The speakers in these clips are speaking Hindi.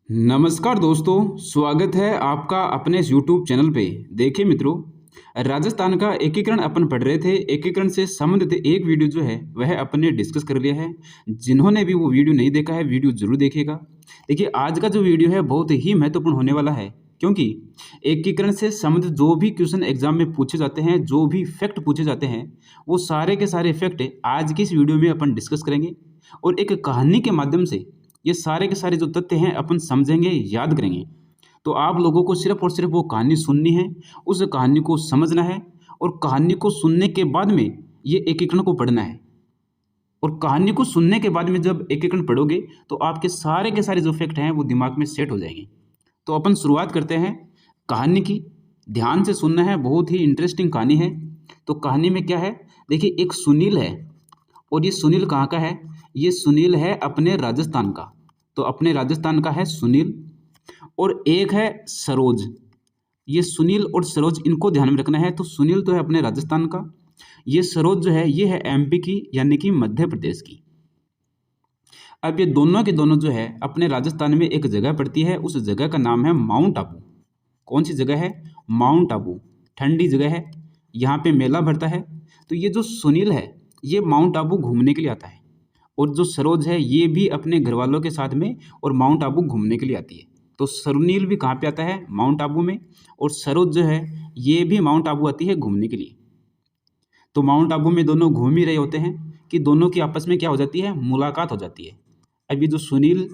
नमस्कार दोस्तों, स्वागत है आपका अपने इस यूट्यूब चैनल पे। देखिए मित्रों, राजस्थान का एकीकरण अपन पढ़ रहे थे। एकीकरण से संबंधित एक वीडियो जो है वह अपन ने डिस्कस कर लिया है। जिन्होंने भी वो वीडियो नहीं देखा है, वीडियो जरूर देखिएगा। देखिए, आज का जो वीडियो है बहुत ही महत्वपूर्ण होने वाला है, क्योंकि एकीकरण से संबंधित जो भी क्वेश्चन एग्जाम में पूछे जाते हैं, जो भी फैक्ट पूछे जाते हैं, वो सारे के सारे फैक्ट आज की इस वीडियो में अपन डिस्कस करेंगे और एक कहानी के माध्यम से ये सारे के सारे जो तथ्य हैं अपन समझेंगे, याद करेंगे। तो आप लोगों को सिर्फ और सिर्फ वो कहानी सुननी है, उस कहानी को समझना है और कहानी को सुनने के बाद में ये एकीकरण को पढ़ना है। और कहानी को सुनने के बाद में जब एकीकरण पढ़ोगे तो आपके सारे के सारे जो फैक्ट हैं वो दिमाग में सेट हो जाएंगे। तो अपन शुरुआत करते हैं कहानी की। ध्यान से सुनना है, बहुत ही इंटरेस्टिंग कहानी है। तो कहानी में क्या है, देखिए, एक सुनील है और ये सुनील कहाँ का है? ये सुनील है अपने राजस्थान का। तो अपने राजस्थान का है सुनील। और एक है सरोज। ये सुनील और सरोज, इनको ध्यान में रखना है। तो सुनील तो है अपने राजस्थान का, ये सरोज जो है ये है एमपी की, यानी कि मध्य प्रदेश की। अब ये दोनों के दोनों जो है अपने राजस्थान में एक जगह पड़ती है, उस जगह का नाम है माउंट आबू। कौन सी जगह है? माउंट आबू। ठंडी जगह है, यहाँ पे मेला भरता है। तो ये जो सुनील है ये माउंट आबू घूमने के लिए आता है, और जो सरोज है ये भी अपने घर वालों के साथ में और माउंट आबू घूमने के लिए आती है। तो सुनील भी कहाँ पे आता है? माउंट आबू में। और सरोज जो है ये भी माउंट आबू आती है घूमने के लिए। तो माउंट आबू में दोनों घूम ही रहे होते हैं कि दोनों की आपस में क्या हो जाती है? मुलाकात हो जाती है। अब ये जो सुनील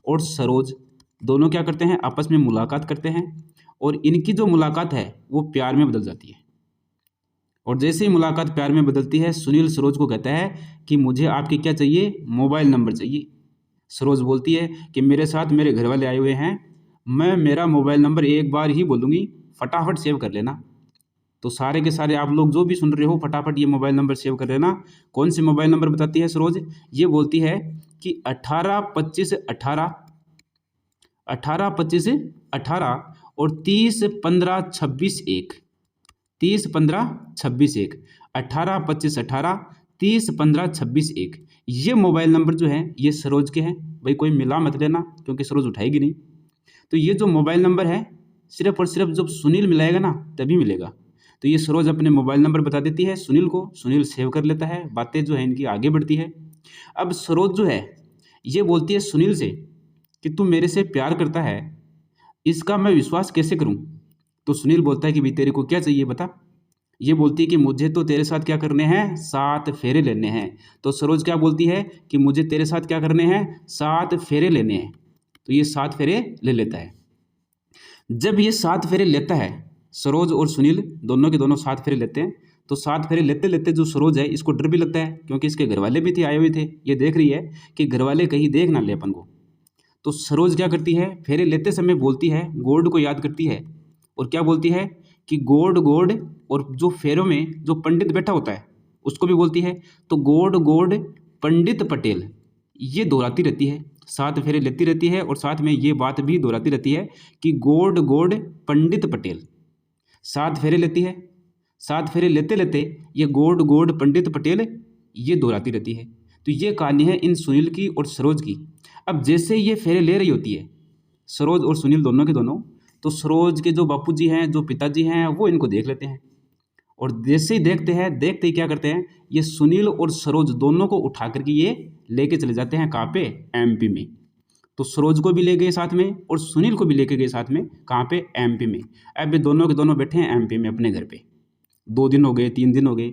और सरोज दोनों क्या करते हैं? आपस में मुलाकात करते हैं, और इनकी जो मुलाकात है वो प्यार में बदल जाती है। और जैसे ही मुलाकात प्यार में बदलती है, सुनील सरोज को कहता है कि मुझे आपकी क्या चाहिए? मोबाइल नंबर चाहिए। सरोज बोलती है कि मेरे साथ मेरे घर वाले आए हुए हैं, मैं मेरा मोबाइल नंबर एक बार ही बोलूँगी, फटाफट सेव कर लेना। तो सारे के सारे आप लोग जो भी सुन रहे हो, फटाफट ये मोबाइल नंबर सेव कर लेना। कौन सी मोबाइल नंबर बताती है सरोज? ये बोलती है कि 18 25 18, 18 25 18 और 30 15 26 1। 30 15 26 1, 18 25 18, 30 15 26 1। ये मोबाइल नंबर जो है ये सरोज के हैं। भाई कोई मिला मत लेना, क्योंकि सरोज उठाएगी नहीं। तो ये जो मोबाइल नंबर है सिर्फ और सिर्फ जब सुनील मिलाएगा ना तभी मिलेगा। तो ये सरोज अपने मोबाइल नंबर बता देती है सुनील को, सुनील सेव कर लेता है, बातें जो है इनकी आगे बढ़ती है। अब सरोज जो है ये बोलती है सुनील से कि तू मेरे से प्यार करता है, इसका मैं विश्वास कैसे करूं? तो सुनील बोलता है कि भाई तेरे को क्या चाहिए बता। ये बोलती है कि मुझे तो तेरे साथ क्या करने हैं? 7 फेरे लेने हैं। तो सरोज क्या बोलती है कि मुझे तेरे साथ क्या करने हैं? 7 फेरे लेने हैं। तो ये 7 फेरे ले लेता है। जब ये 7 फेरे लेता है, सरोज और सुनील दोनों के दोनों 7 फेरे लेते हैं। तो 7 फेरे लेते लेते जो सरोज है इसको डर भी लगता है, क्योंकि इसके घर वाले भी थे, आए हुए थे। ये देख रही है कि घर वाले कहीं देख ना ले अपन को। तो सरोज क्या करती है? फेरे लेते समय बोलती है, गॉड को याद करती है, और क्या बोलती है कि गॉड गॉड। और जो फेरों में जो पंडित बैठा होता है उसको भी बोलती है। तो गॉड गॉड पंडित पटेल, ये दोहराती रहती है। 7 फेरे लेती रहती है और साथ में ये बात भी दोहराती रहती है कि गॉड गॉड पंडित पटेल। 7 फेरे लेती है, 7 फेरे लेते लेते ये गॉड गॉड पंडित पटेल ये दोहराती रहती है। तो ये कहानी है इन सुनील की और सरोज की। अब जैसे ये फेरे ले रही होती है सरोज और सुनील दोनों के दोनों, तो सरोज के जो बापूजी हैं, जो पिताजी हैं, वो इनको देख लेते हैं। और जैसे ही देखते हैं, देखते ही क्या करते हैं, ये सुनील और सरोज दोनों को उठा करके ये लेके चले जाते हैं। कहाँ पे? एमपी में। तो सरोज को भी ले गए साथ में और सुनील को भी लेके गए साथ में। कहाँ पे? एमपी में। अब ये दोनों के दोनों बैठे हैं एमपी में अपने घर पे। 2 दिन हो गए, 3 दिन हो गए।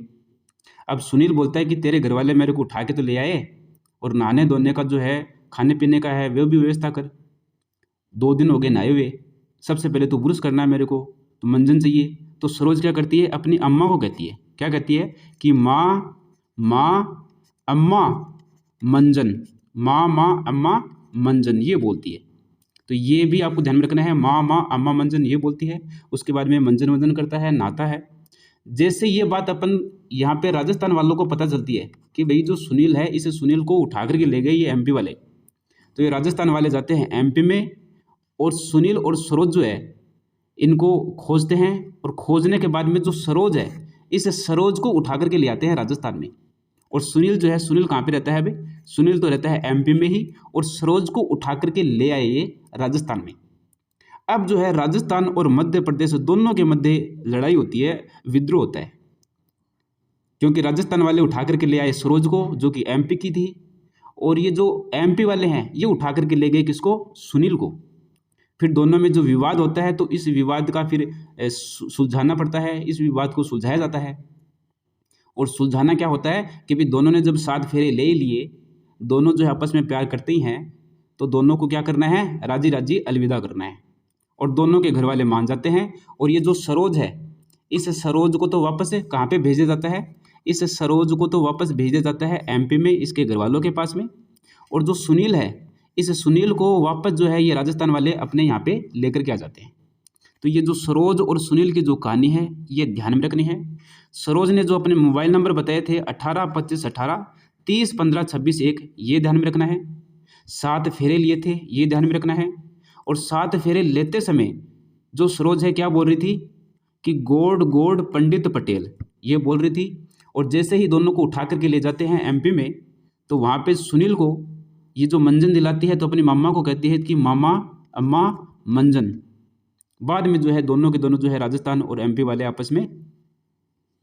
अब सुनील बोलता है कि तेरे घर वाले मेरे को उठा के तो ले आए, और नहाने धोने का जो है, खाने पीने का है, वो भी व्यवस्था कर। 2 दिन हो गए नहाए हुए, सबसे पहले तो ब्रश करना है मेरे को, तो मंजन चाहिए। तो सरोज क्या करती है? अपनी अम्मा को कहती है, क्या कहती है कि माँ माँ अम्मा मंजन, माँ माँ अम्मा मंजन, ये बोलती है। तो ये भी आपको ध्यान में रखना है, माँ माँ अम्मा मंजन ये बोलती है। उसके बाद में मंजन वंजन करता है, नहाता है। जैसे ये बात अपन यहाँ पे राजस्थान वालों को पता चलती है कि भाई जो सुनील है, इस सुनील को उठा करके ले गए ये एमपी वाले। तो ये राजस्थान वाले जाते हैं एमपी में, और सुनील और सरोज जो है इनको खोजते हैं। और खोजने के बाद में जो सरोज है, इस सरोज को उठा करके ले आते हैं राजस्थान में। और सुनील जो है, सुनील कहाँ पे रहता है भाई? सुनील तो रहता है एमपी में ही, और सरोज को उठा करके ले आए ये राजस्थान में। अब जो है राजस्थान और मध्य प्रदेश दोनों के मध्य लड़ाई होती है, विद्रोह होता है, क्योंकि राजस्थान वाले उठा करके ले आए सरोज को, जो कि एमपी की थी, और ये जो एमपी वाले हैं ये उठा करके ले गए किसको, सुनील को। फिर दोनों में जो विवाद होता है तो इस विवाद का फिर सुलझाना पड़ता है, इस विवाद को सुलझाया जाता है। और सुलझाना क्या होता है कि भी दोनों ने जब 7 फेरे ले लिए, दोनों जो है आपस में प्यार करते ही हैं, तो दोनों को क्या करना है, राजी राजी अलविदा करना है, और दोनों के घर वाले मान जाते हैं। और ये जो सरोज है, इस सरोज को तो वापस कहाँ पे भेजा जाता है, इस सरोज को तो वापस भेजा जाता है एमपी में इसके घर वालों के पास में। और जो सुनील है, इस सुनील को वापस जो है ये राजस्थान वाले अपने यहाँ पे लेकर के आ जाते हैं। तो ये जो सरोज और सुनील की जो कहानी है ये ध्यान में रखनी है। सरोज ने जो अपने मोबाइल नंबर बताए थे 18 25 18 30 15 26 1, ये ध्यान में रखना है। 7 फेरे लिए थे, ये ध्यान में रखना है। और 7 फेरे लेते समय जो सरोज है क्या बोल रही थी कि गोड गोड पंडित पटेल, ये बोल रही थी। और जैसे ही दोनों को उठा करके ले जाते हैं एमपी में, तो वहाँ पे सुनील को ये जो मंजन दिलाती है, तो अपनी मामा को कहती है कि मामा अम्मा मंजन। बाद में जो है दोनों के दोनों जो है राजस्थान और एमपी वाले आपस में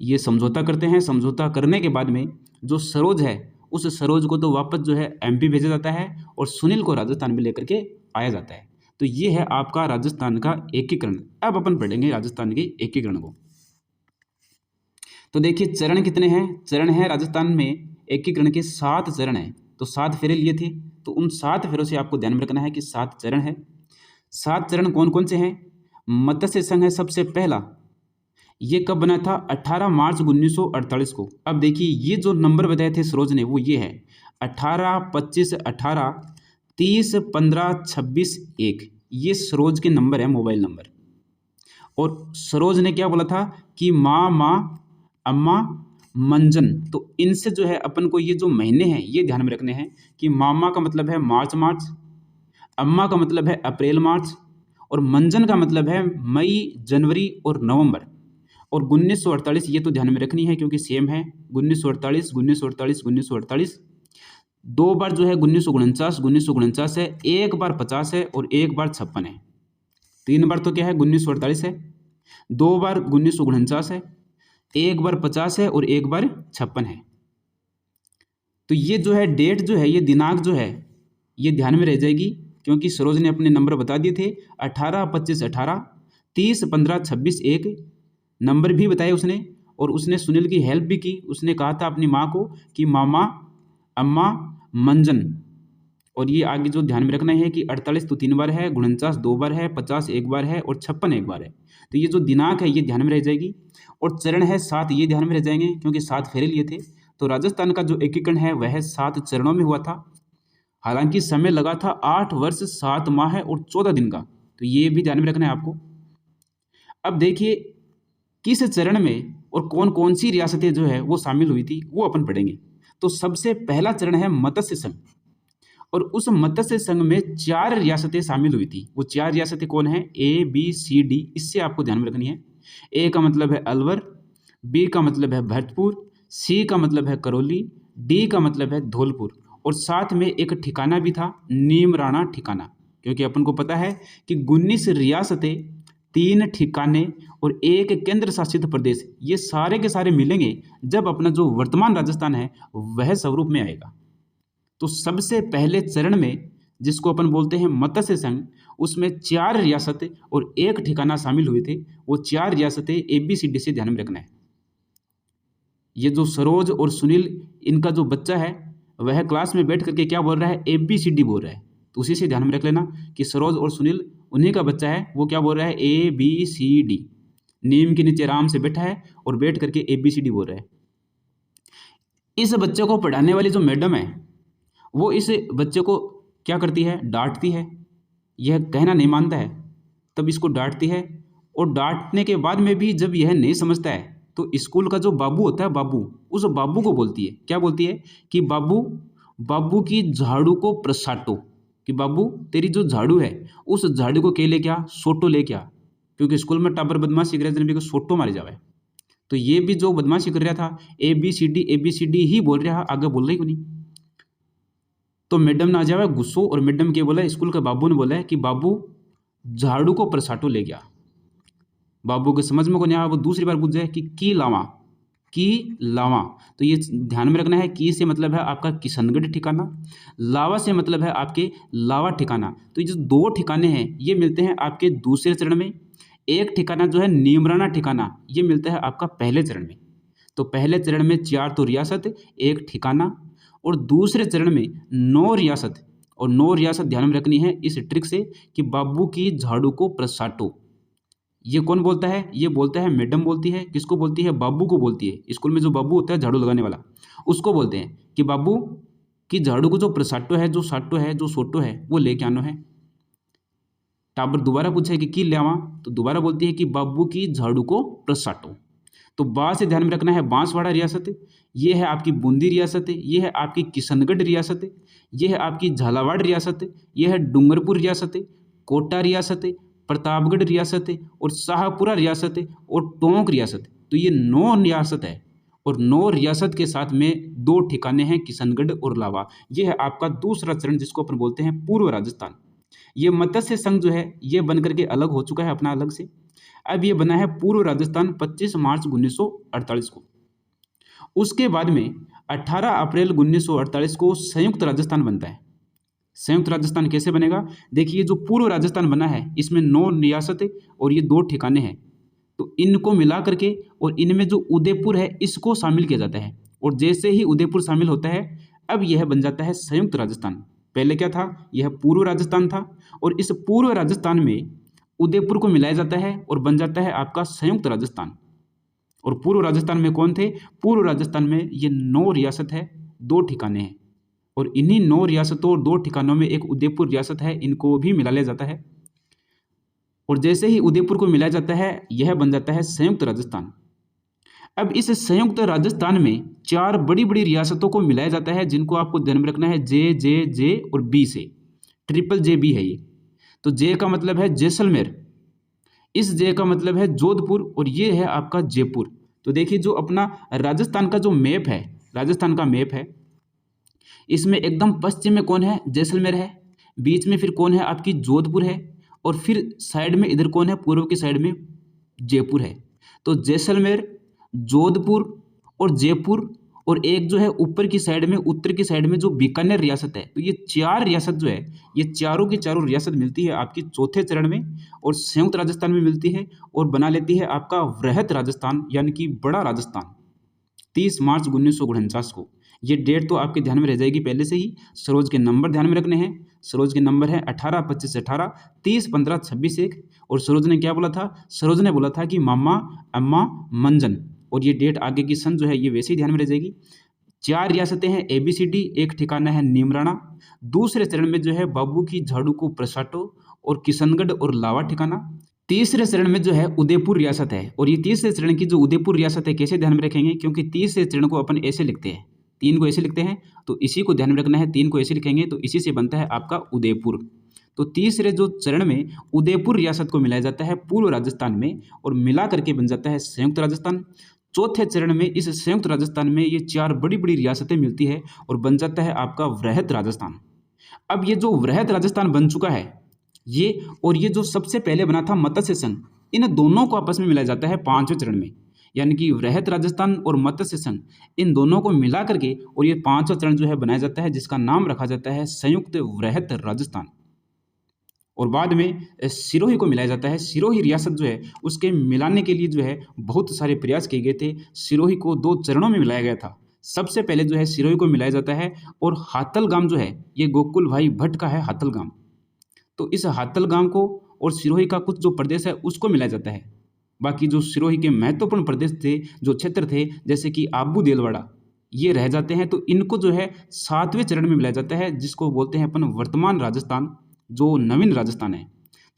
ये समझौता करते हैं। समझौता करने के बाद में जो सरोज है, उस सरोज को तो वापस जो है एमपी भेजा जाता है और सुनील को राजस्थान में लेकर के आया जाता है। तो ये है आपका राजस्थान का एकीकरण। अब अपन पढ़ेंगे राजस्थान के एकीकरण को। तो देखिए चरण कितने हैं, चरण है राजस्थान में एकीकरण के 7 चरण हैं। तो 7 फेरे लिए थे, तो उन 7 फेरों से आपको ध्यान में रखना है कि 7 चरण है। 7 चरण कौन कौन से हैं, मत्स्य संघ है सबसे पहला, ये कब बना था, 18 मार्च 1948 को। अब देखिए ये जो नंबर बताए थे सरोज ने वो ये है 18 25 18 30 15 26 1, ये सरोज के नंबर है, मोबाइल नंबर। और सरोज ने क्या बोला था कि माँ अम्मा मंजन। तो इनसे जो है अपन को ये जो महीने हैं ये ध्यान में रखने हैं कि मामा का मतलब है मार्च, अम्मा का मतलब है अप्रैल मार्च, और मंजन का मतलब है मई जनवरी और नवंबर। और 1948 ये तो ध्यान में रखनी है क्योंकि सेम है, 1948 2 बार जो है 1949 है, 1 बार 50 है और 1 बार 56 है। 3 बार तो क्या है 1948 है, 2 बार 1949 है, 1 बार 50 है और 1 बार 56 है। तो ये जो है डेट जो है, ये दिनांक जो है ये ध्यान में रह जाएगी, क्योंकि सरोज ने अपने नंबर बता दिए थे 18 25 18 30 15 26 1, नंबर भी बताए उसने। और उसने सुनील की हेल्प भी की, उसने कहा था अपनी माँ को कि मामा अम्मा मंजन। और ये आगे जो ध्यान में रखना है कि 48 तो 3 बार है, 49 2 बार है, 50 1 बार है और 56 1 बार है। तो ये जो दिनांक है ये ध्यान में रह जाएगी। और चरण है 7, ये ध्यान में रह जाएंगे क्योंकि 7 फेरे लिए थे। तो राजस्थान का जो एकीकरण है वह 7 चरणों में हुआ था। हालांकि समय लगा था 8 वर्ष 7 माह और 14 दिन का, तो ये भी ध्यान में रखना है आपको। अब देखिए किस चरण में और कौन कौन सी रियासतें जो है वो शामिल हुई थी वो अपन पढ़ेंगे। तो सबसे पहला चरण है मत्स्य संघ, और उस मत्स्य संघ में 4 रियासतें शामिल हुई थी। वो 4 रियासतें कौन है, ABCD, इससे आपको ध्यान में रखनी है। ए का मतलब है अलवर, बी का मतलब है भरतपुर, सी का मतलब है करौली, डी का मतलब है धौलपुर, और साथ में एक ठिकाना भी था नीमराणा ठिकाना। क्योंकि अपन को पता है कि 19 रियासतें, 3 ठिकाने और 1 केंद्र शासित प्रदेश, ये सारे के सारे मिलेंगे जब अपना जो वर्तमान राजस्थान है वह स्वरूप में आएगा। तो सबसे पहले चरण में जिसको अपन बोलते हैं मत्स्य संघ, उसमें 4 रियासतें और 1 ठिकाना शामिल हुए थे। वो 4 रियासतें ABCD से ध्यान में रखना है। ये जो सरोज और सुनील, इनका जो बच्चा है वह क्लास में बैठ करके क्या बोल रहा है, ABCD बोल रहा है। तो उसी से ध्यान में रख लेना कि सरोज और सुनील उन्हीं का बच्चा है, वो क्या बोल रहा है, ABCD। नीम के नीचे आराम से बैठा है और बैठ करके ABCD बोल रहा है। इस बच्चे को पढ़ाने वाली जो मैडम है वो इस बच्चे को क्या करती है, डांटती है। यह कहना नहीं मानता है तब इसको डांटती है, और डांटने के बाद में भी जब यह नहीं समझता है तो स्कूल का जो बाबू होता है, बाबू, उस बाबू को बोलती है, क्या बोलती है कि बाबू की झाड़ू को प्रसाटो, कि बाबू तेरी जो झाड़ू है उस झाड़ू को के ले क्या, सोटो ले क्या। क्योंकि स्कूल में टाबर बदमाशी कर रहे थे, सोटो मारे जावे। तो ये भी जो बदमाशी कर रहा था ABCD ही बोल रहा है, आगे बोल रही को नहीं। तो मैडम ने आ जावे गुस्सो और मैडम के बोला, स्कूल के बाबू ने बोला है कि बाबू झाड़ू को प्रसाटो ले गया। बाबू के समझ में को नहीं आया, वो दूसरी बार पूछ जाए कि की लावा, की लावा। तो ये ध्यान में रखना है, की से मतलब है आपका किशनगढ़ ठिकाना, लावा से मतलब है आपके लावा ठिकाना। तो ये जो दो ठिकाने हैं ये मिलते हैं आपके दूसरे चरण में। एक ठिकाना जो है नीमराना ठिकाना, ये मिलता है आपका पहले चरण में। तो पहले चरण में 4 तो रियासत, एक ठिकाना, और दूसरे चरण में 9 रियासत। और 9 रियासत ध्यान में रखनी है इस ट्रिक से कि बाबू की झाड़ू को प्रसाटो। ये कौन बोलता है? ये बोलता है मैडम बोलती है। किसको बोलती है? बाबू को बोलती है। स्कूल में जो बाबू होता है झाड़ू लगाने वाला, उसको बोलते हैं कि बाबू की झाड़ू को जो प्रसाटो है, जो साटो है, जो सोटो है, वो लेके आनो है। टाबर दोबारा पूछे कि ले आवा, तो दोबारा बोलती है कि बाबू की झाड़ू को प्रसाटो। तो बा से ध्यान में रखना है बांसवाड़ा रियासत है, ये है आपकी बूंदी रियासत है, ये है आपकी किशनगढ़ रियासत है, ये है आपकी झालावाड़ रियासत है, ये है डूंगरपुर रियासत है, कोटा रियासत है, प्रतापगढ़ रियासत है, और शाहपुरा रियासत है, और टोंक रियासत है। तो ये 9 रियासत है, और 9 रियासत के साथ में 2 ठिकाने हैं किशनगढ़ और लावा। ये है आपका दूसरा चरण जिसको अपन बोलते हैं पूर्व राजस्थान। ये मत्स्य संघ जो है ये बन करके अलग हो चुका है अपना अलग से। अब ये बना है पूर्व राजस्थान 25 मार्च 1948 को। उसके बाद में 18 अप्रैल 1948 को संयुक्त राजस्थान बनता है। संयुक्त राजस्थान कैसे बनेगा? देखिए, जो पूर्व राजस्थान बना है इसमें 9 रियासतें और ये 2 ठिकाने हैं। तो इनको मिला करके और इनमें जो उदयपुर है इसको शामिल किया जाता है। और जैसे ही उदयपुर शामिल होता है अब यह बन जाता है संयुक्त राजस्थान। पहले क्या था? यह पूर्व राजस्थान था, और इस पूर्व राजस्थान में उदयपुर को मिलाया जाता है और बन जाता है आपका संयुक्त राजस्थान। और पूर्व राजस्थान में कौन थे? पूर्व राजस्थान में ये 9 रियासत है, 2 ठिकाने हैं, और इन्हीं 9 रियासतों और 2 ठिकानों में एक उदयपुर रियासत है, इनको भी मिला लिया जाता है। और जैसे ही उदयपुर को मिलाया जाता है यह बन जाता है संयुक्त राजस्थान। अब इस संयुक्त राजस्थान में 4 बड़ी बड़ी रियासतों को मिलाया जाता है, जिनको आपको ध्यान में रखना है जे जे जे और बी से। ट्रिपल जे बी है ये। तो जे का मतलब है जैसलमेर, इस जे का मतलब है जोधपुर, और ये है आपका जयपुर। तो देखिए, जो अपना राजस्थान का जो मैप है, राजस्थान का मैप है, इसमें एकदम पश्चिम में कौन है? जैसलमेर है, बीच में फिर कौन है? आपकी जोधपुर है, और फिर साइड में इधर कौन है? पूर्व की साइड में जयपुर है। तो जैसलमेर, जोधपुर और जयपुर, और एक जो है ऊपर की साइड में, उत्तर की साइड में जो बीकानेर रियासत है। तो ये 4 रियासत जो है, ये चारों की चारों रियासत मिलती है आपकी चौथे चरण में, और संयुक्त राजस्थान में मिलती है, और बना लेती है आपका वृहत राजस्थान यानी कि बड़ा राजस्थान 30 मार्च 1949 को। ये डेट तो आपके ध्यान में रह जाएगी पहले से ही। सरोज के नंबर ध्यान में रखने हैं। सरोज के नंबर है 18, 25, 18, 30, 15, 26, 1। और सरोज ने क्या बोला था? सरोज ने बोला था कि मामा, अम्मा, मंजन। और ये डेट आगे की सन जो है ये वैसे ही ध्यान में रह जाएगी। 4 रियासतें हैं ABCD, एक ठिकाना है नीमराना। दूसरे चरण में जो है बाबू की झाड़ू को प्रसाटो और किशनगढ़ और लावा ठिकाना। तीसरे चरण में जो है उदयपुर रियासत है, और ये तीसरे चरण की जो उदयपुर रियासत है कैसे ध्यान में रखेंगे? क्योंकि तीसरे चरण को अपन ऐसे लिखते हैं, 3 को ऐसे लिखते हैं, तो इसी को ध्यान में रखना है। 3 को ऐसे लिखेंगे तो इसी से बनता है आपका उदयपुर। तो तीसरे जो चरण में उदयपुर रियासत को मिलाया जाता है पूर्व राजस्थान में, और मिला करके बन जाता है संयुक्त राजस्थान। चौथे चरण में इस संयुक्त राजस्थान में ये 4 बड़ी बड़ी रियासतें मिलती है और बन जाता है आपका वृहत राजस्थान। अब ये जो वृहत राजस्थान बन चुका है ये, और ये जो सबसे पहले बना था मत्स्य संघ, इन दोनों को आपस में मिलाया जाता है 5वें चरण में। यानी कि वृहत राजस्थान और मत्स्य संघ, इन दोनों को मिला करके और ये 5वां चरण जो है बनाया जाता है, जिसका नाम रखा जाता है संयुक्त वृहत राजस्थान। और बाद में सिरोही को मिलाया जाता है। सिरोही रियासत जो है उसके मिलाने के लिए जो है बहुत सारे प्रयास किए गए थे। सिरोही को 2 चरणों में मिलाया गया था। सबसे पहले जो है सिरोही को मिलाया जाता है, और हाथलगाम जो है ये गोकुल भाई भट्ट का है हाथलगाम। तो इस हाथलगाम को और सिरोही का कुछ जो प्रदेश है उसको मिलाया जाता है। बाकी जो सिरोही के महत्वपूर्ण प्रदेश थे, जो क्षेत्र थे, जैसे कि आबू देलवाड़ा, ये रह जाते हैं। तो इनको जो है 7वें चरण में मिलाया जाता है, जिसको बोलते हैं अपन वर्तमान राजस्थान, जो नवीन राजस्थान है।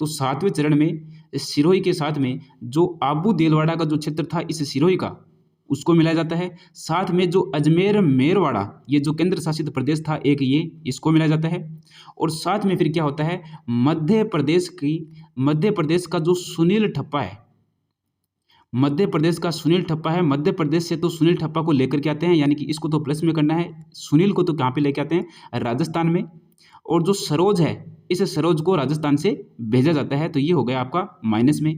तो 7वें चरण में सिरोही के साथ में जो आबू देलवाड़ा का जो क्षेत्र था इस सिरोही का, उसको मिलाया जाता है। साथ में जो अजमेर मेरवाड़ा, ये जो केंद्र शासित प्रदेश था एक, ये इसको मिलाया जाता है। और साथ में फिर क्या होता है, मध्य प्रदेश का जो सुनील ठप्पा है, मध्य प्रदेश का सुनील ठप्पा है। मध्य प्रदेश से तो सुनील ठप्पा को लेकर के आते हैं, यानी कि इसको तो प्लस में करना है। सुनील को तो कहाँ पे लेके आते हैं, राजस्थान में। और जो सरोज है, इस सरोज को राजस्थान से भेजा जाता है, तो ये हो गया आपका माइनस में।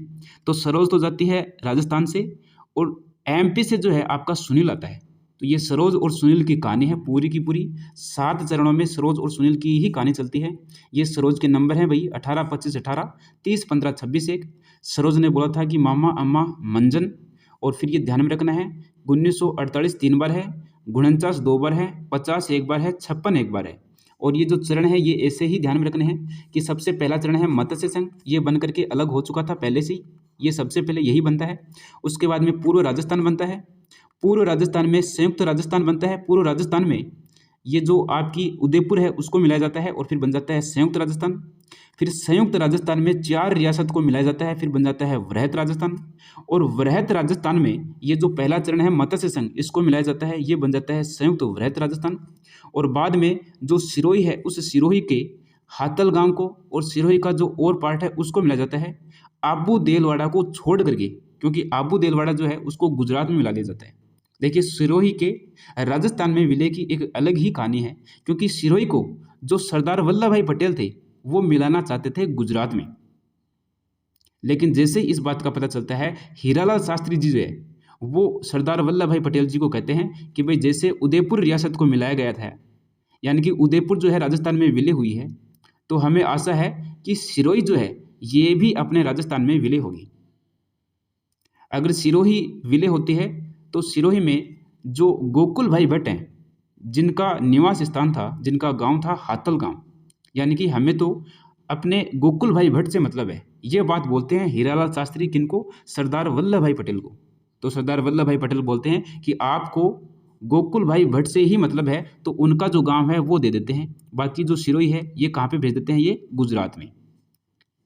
तो सरोज तो जाती है राजस्थान से, और एमपी से जो है आपका सुनील आता है। तो ये सरोज और सुनील की कहानी है पूरी की पूरी। 7 चरणों में सरोज और सुनील की ही कहानी चलती है। ये सरोज के नंबर हैं भाई 18, 25, 18, 30, 15, 26, 1। सरोज ने बोला था कि मामा अम्मा मंजन, और फिर ये ध्यान में रखना है 1948 3 बार है, 49 2 बार है, 50 1 बार है, 56 1 बार है। और ये जो चरण है ये ऐसे ही ध्यान में रखने हैं कि सबसे पहला चरण है मत्स्य संघ, ये बन करके अलग हो चुका था पहले से ही, ये सबसे पहले यही बनता है। उसके बाद में पूर्व राजस्थान बनता है, पूर्व राजस्थान में संयुक्त राजस्थान बनता है, पूर्व राजस्थान में ये जो आपकी उदयपुर है उसको मिलाया जाता है और फिर बन जाता है संयुक्त राजस्थान। फिर संयुक्त राजस्थान में 4 रियासत को मिलाया जाता है, फिर बन जाता है वृहत राजस्थान। और वृहत राजस्थान में ये जो पहला चरण है मत्स्य संघ, इसको मिलाया जाता है, ये बन जाता है संयुक्त वृहत राजस्थान। और बाद में जो सिरोही है, उस सिरोही के हातल गांव को और सिरोही का जो और पार्ट है उसको मिलाया जाता है आबू देलवाड़ा को छोड़ करके, क्योंकि आबू देलवाड़ा जो है उसको गुजरात में मिला दिया जाता है। देखिए सिरोही के राजस्थान में विलय की एक अलग ही कहानी है, क्योंकि सिरोही को जो सरदार वल्लभ भाई पटेल थे वो मिलाना चाहते थे गुजरात में। लेकिन जैसे इस बात का पता चलता है, हीरालाल शास्त्री जी जो है वो सरदार वल्लभ भाई पटेल जी को कहते हैं कि भाई जैसे उदयपुर रियासत को मिलाया गया था, यानी कि उदयपुर जो है राजस्थान में विलय हुई है, तो हमें आशा है कि सिरोही जो है ये भी अपने राजस्थान में विलय होगी। अगर सिरोही विलय होती है तो सिरोही में जो गोकुल भाई भट्ट हैं, जिनका निवास स्थान था, जिनका गांव था हातल गांव, यानी कि हमें तो अपने गोकुल भाई भट्ट से मतलब है, ये बात बोलते हैं हीरालाल शास्त्री किनको, सरदार वल्लभ भाई पटेल को। तो सरदार वल्लभ भाई पटेल बोलते हैं कि आपको गोकुल भाई भट्ट से ही मतलब है, तो उनका जो गांव है वो दे देते हैं, बाकी जो सिरोही है ये कहाँ पे भेज देते हैं, ये गुजरात में।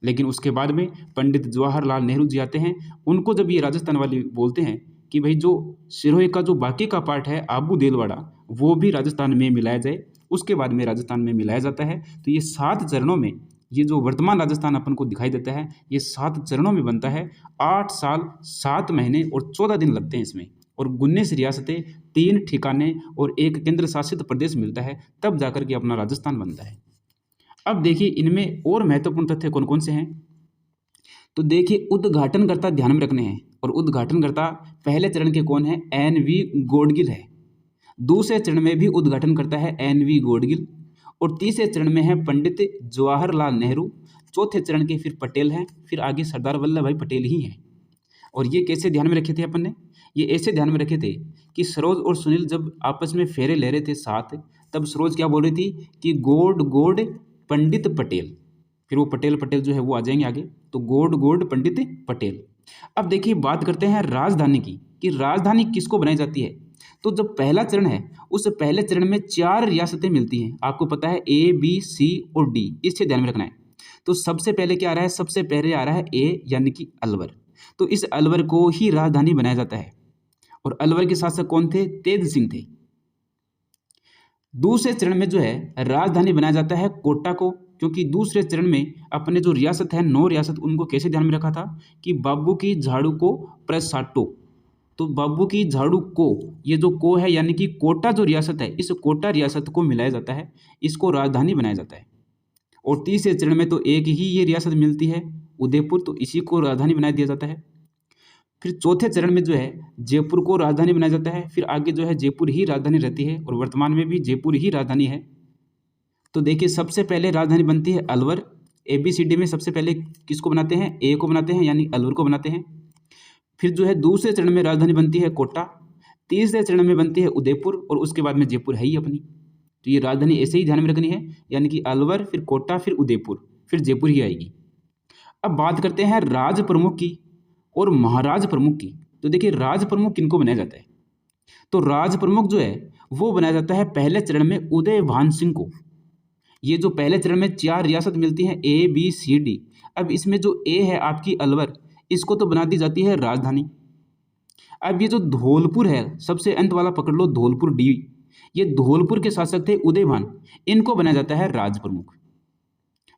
लेकिन उसके बाद में पंडित जवाहरलाल नेहरू जी आते हैं, उनको जब ये राजस्थान वाले बोलते हैं कि भाई जो सिरोही का जो बाकी का पार्ट है आबू देलवाड़ा, वो भी राजस्थान में मिलाया जाए, उसके बाद में राजस्थान में मिलाया जाता है। तो ये 7 चरणों में, ये जो वर्तमान राजस्थान अपन को दिखाई देता है, ये 7 चरणों में बनता है। 8 साल 7 महीने और 14 दिन लगते हैं इसमें, और 19 रियासतें, 3 ठिकाने और 1 केंद्र शासित प्रदेश मिलता है, तब जाकर के अपना राजस्थान बनता है। अब देखिए इनमें और महत्वपूर्ण तथ्य कौन कौन से हैं। तो देखिए उद्घाटनकर्ता ध्यान में रखने हैं, और उद्घाटनकर्ता पहले चरण के कौन है, एन.वी. गोडगिल है। दूसरे चरण में भी उद्घाटन करता है एन.वी. गोडगिल, और तीसरे चरण में है पंडित जवाहरलाल नेहरू। चौथे चरण के फिर पटेल हैं, फिर आगे सरदार वल्लभ भाई पटेल ही हैं। और ये कैसे ध्यान में रखे थे अपन ने, ये ऐसे ध्यान में रखे थे कि सरोज और सुनील जब आपस में फेरे ले रहे थे साथ, तब सरोज क्या बोल रही थी कि गोड गोड पंडित पटेल, फिर वो पटेल पटेल जो है वो आ जाएंगे आगे, तो गोड गोड पंडित पटेल। अब देखिए बात करते हैं राजधानी की, कि राजधानी किसको बनाई जाती है। तो जब पहला चरण है, उस पहले चरण में 4 रियासतें मिलती हैं, आपको पता है ए, बी, सी और डी, इससे ध्यान में रखना है। तो सबसे पहले क्या आ रहा है, सबसे पहले आ रहा है ए, यानी कि अलवर। तो इस अलवर को ही राजधानी बनाया जाता है, और अलवर के शासक कौन थे, तेज सिंह थे। दूसरे चरण में जो है राजधानी बनाया जाता है कोटा को, क्योंकि दूसरे चरण में अपने जो रियासत है 9 रियासत, उनको कैसे ध्यान में रखा था कि बाबू की झाड़ू को प्रसाटो। तो बाबू की झाड़ू को, ये जो को है यानी कि कोटा जो रियासत है, इस कोटा रियासत को मिलाया जाता है, इसको राजधानी बनाया जाता है। और तीसरे चरण में तो एक ही ये रियासत मिलती है उदयपुर, तो इसी को राजधानी बना दिया जाता है। फिर चौथे चरण में जो है जयपुर को राजधानी बनाया जाता है, फिर आगे जो है जयपुर ही राजधानी रहती है, और वर्तमान में भी जयपुर ही राजधानी है। तो देखिए सबसे पहले राजधानी बनती है अलवर। ABCD में सबसे पहले किसको बनाते हैं, ए को बनाते हैं, यानी अलवर को बनाते हैं। फिर जो है दूसरे चरण में राजधानी बनती है कोटा, तीसरे चरण में बनती है उदयपुर, और उसके बाद में जयपुर है ही अपनी। तो ये राजधानी ऐसे ही ध्यान में रखनी है, यानी कि अलवर, फिर कोटा, फिर उदयपुर, फिर जयपुर ही आएगी। अब बात करते हैं राज प्रमुख की और महाराज प्रमुख की। तो देखिए राज प्रमुख किनको बनाया जाता है, तो राज प्रमुख जो है वो बनाया जाता है पहले चरण में उदयभान सिंह को। ये जो पहले चरण में 4 रियासत मिलती हैं ABCD, अब इसमें जो ए है आपकी अलवर, इसको तो बना दी जाती है राजधानी। अब ये जो धौलपुर है, सबसे अंत वाला पकड़ लो, धौलपुर डी, ये धौलपुर के शासक थे उदयभान, इनको बनाया जाता है राज प्रमुख।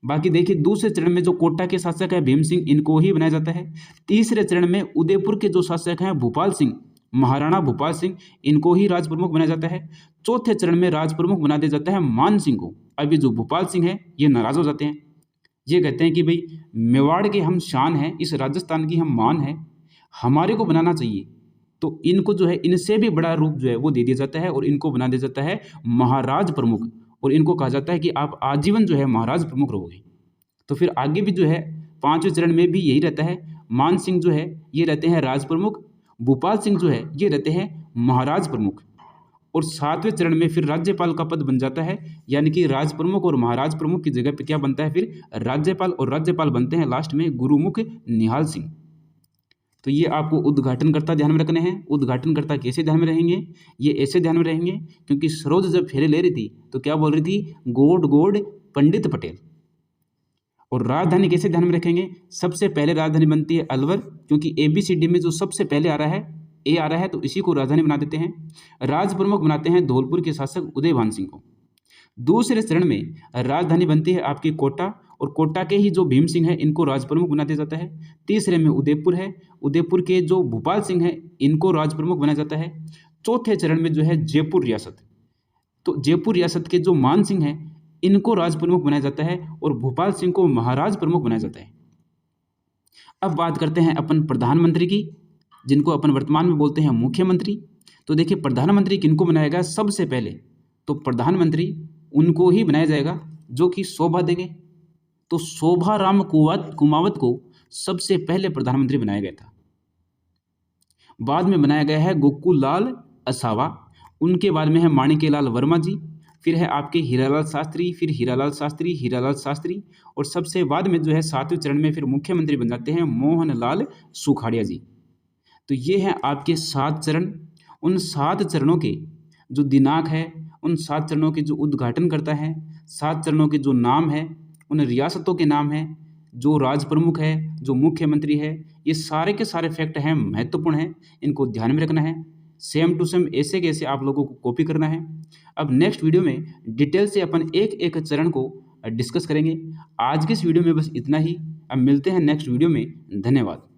बाकी देखिए दूसरे चरण में जो कोटा के शासक है भीम सिंह, इनको ही बनाया जाता है। तीसरे चरण में उदयपुर के जो शासक हैं भूपाल सिंह, महाराणा भूपाल सिंह, इनको ही राज प्रमुख बनाया जाता है। चौथे चरण में राज प्रमुख बना दिया जाता है मान सिंह को। अभी जो भूपाल सिंह है ये नाराज हो जाते हैं, ये कहते हैं कि भाई मेवाड़ के हम शान हैं, इस राजस्थान की हम मान है, हमारे को बनाना चाहिए। तो इनको जो है इनसे भी बड़ा रूप जो है वो दे दिया जाता है और इनको बना दिया जाता है महाराज प्रमुख, और इनको कहा जाता है कि आप आजीवन जो है महाराज प्रमुख रहोगे। तो फिर आगे भी जो है पांचवें चरण में भी यही रहता है, मान सिंह जो है ये रहते हैं राज प्रमुख, भूपाल सिंह जो है ये रहते हैं महाराज प्रमुख, और सातवें चरण में फिर राज्यपाल का पद बन जाता है, यानी कि राज प्रमुख और महाराज प्रमुख की जगह पे क्या बनता है फिर राज्यपाल, और राज्यपाल बनते हैं लास्ट में गुरुमुख निहाल सिंह। तो ये आपको उद्घाटनकर्ता ध्यान में रखने हैं। उद्घाटनकर्ता कैसे ध्यान में रहेंगे, ये ऐसे ध्यान में रहेंगे क्योंकि सरोज जब फेरे ले रही थी तो क्या बोल रही थी, गोड गोड पंडित पटेल। और राजधानी कैसे ध्यान में रखेंगे, सबसे पहले राजधानी बनती है अलवर, क्योंकि ABCD में जो सबसे पहले आ रहा है ए आ रहा है तो इसी को राजधानी बना देते हैं। राज प्रमुख बनाते हैं धौलपुर के शासक उदयभान सिंह को। दूसरे चरण में राजधानी बनती है आपकी कोटा, और कोटा के ही जो भीम सिंह है इनको राज प्रमुख बना दिया जाता है। तीसरे में उदयपुर है, उदयपुर के जो भूपाल सिंह है इनको राज प्रमुख बनाया जाता है। चौथे चरण में जो है जयपुर रियासत, तो जयपुर रियासत के जो मान सिंह है इनको राज प्रमुख बनाया जाता है और भोपाल सिंह को महाराज प्रमुख बनाया जाता है। अब बात करते हैं अपन प्रधानमंत्री की, जिनको अपन वर्तमान में बोलते हैं मुख्यमंत्री। तो देखिए प्रधानमंत्री किनको बनाया गया सबसे पहले, तो प्रधानमंत्री उनको ही बनाया जाएगा जो कि शोभा देंगे। तो शोभा राम कुमावत को सबसे पहले प्रधानमंत्री बनाया गया था। बाद में बनाया गया है गोकुल लाल असावा, उनके बाद में है माणिक्यलाल वर्मा जी, फिर है आपके हीरालाल शास्त्री, फिर हीरालाल शास्त्री, हीरालाल शास्त्री, और सबसे बाद में जो है सातवें चरण में फिर मुख्यमंत्री बन जाते हैं मोहन लाल सुखाड़िया जी। तो ये हैं आपके 7 चरण। उन 7 चरणों के जो दिनांक है, उन 7 चरणों के जो उद्घाटन करता है, 7 चरणों के जो नाम है, उन रियासतों के नाम हैं, जो राज प्रमुख है, जो मुख्यमंत्री है, ये सारे के सारे फैक्ट हैं, महत्वपूर्ण हैं, इनको ध्यान में रखना है। सेम टू सेम ऐसे कैसे आप लोगों को कॉपी करना है। अब नेक्स्ट वीडियो में डिटेल से अपन एक एक चरण को डिस्कस करेंगे। आज के इस वीडियो में बस इतना ही। अब मिलते हैं नेक्स्ट वीडियो में। धन्यवाद।